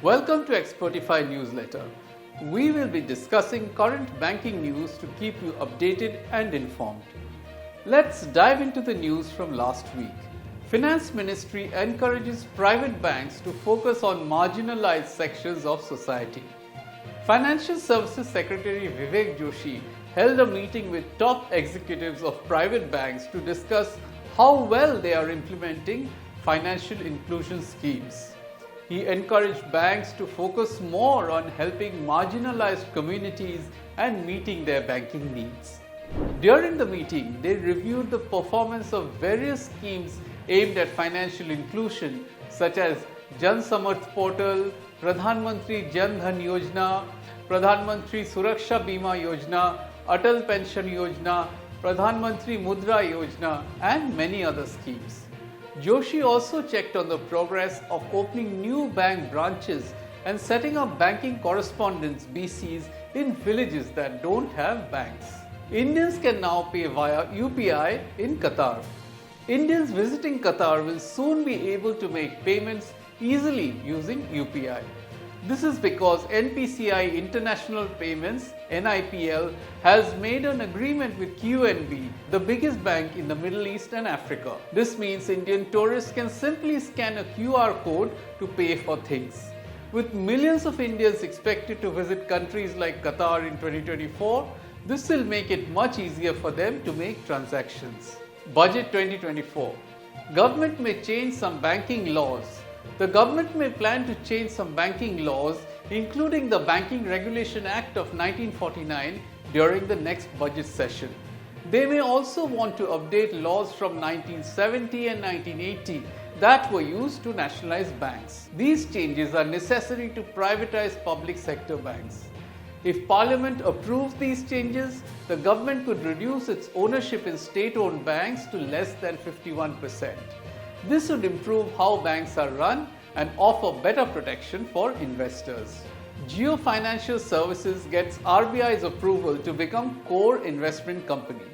Welcome to Expertify newsletter. We will be discussing current banking news to keep you updated and informed. Let's dive into the news from last week. Finance Ministry encourages private banks to focus on marginalized sections of society. Financial Services Secretary Vivek Joshi held a meeting with top executives of private banks to discuss how well they are implementing financial inclusion schemes. He encouraged banks to focus more on helping marginalized communities and meeting their banking needs. During the meeting, they reviewed the performance of various schemes aimed at financial inclusion such as Jan Samarth Portal, Pradhan Mantri Jan Dhan Yojana, Pradhan Mantri Suraksha Bima Yojana, Atal Pension Yojana, Pradhan Mantri Mudra Yojana and many other schemes. Joshi also checked on the progress of opening new bank branches and setting up banking correspondents BCs in villages that don't have banks. Indians can now pay via UPI in Qatar. Indians visiting Qatar will soon be able to make payments easily using UPI. This is because NPCI International Payments (NIPL) has made an agreement with QNB, the biggest bank in the Middle East and Africa. This means Indian tourists can simply scan a QR code to pay for things. With millions of Indians expected to visit countries like Qatar in 2024, this will make it much easier for them to make transactions. Budget 2024. Government may change some banking laws. The government may plan to change some banking laws, including the Banking Regulation Act of 1949, during the next budget session. They may also want to update laws from 1970 and 1980 that were used to nationalize banks. These changes are necessary to privatize public sector banks. If Parliament approves these changes, the government could reduce its ownership in state-owned banks to less than 51%. This would improve how banks are run and offer better protection for investors. Jio Financial Services gets RBI's approval to become core investment company.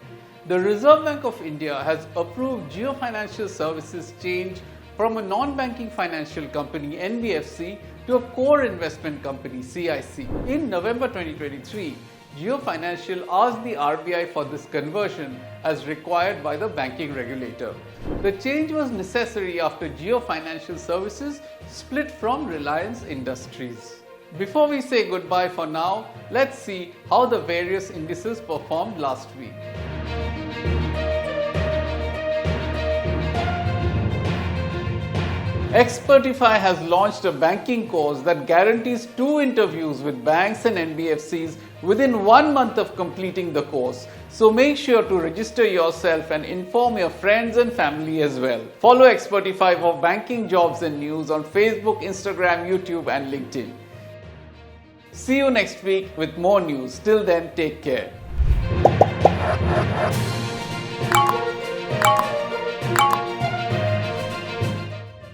The Reserve Bank of India has approved Jio Financial Services change from a non-banking financial company NBFC to a core investment company CIC. In November 2023, Jio Financial asked the RBI for this conversion as required by the banking regulator. The change was necessary after Jio Financial Services split from Reliance Industries. Before we say goodbye for now, let's see how the various indices performed last week. Expertify has launched a banking course that guarantees 2 interviews with banks and NBFCs within 1 month of completing the course. So make sure to register yourself and inform your friends and family as well. Follow Expertify for banking jobs and news on Facebook, Instagram, YouTube and LinkedIn. See you next week with more news. Till then, take care.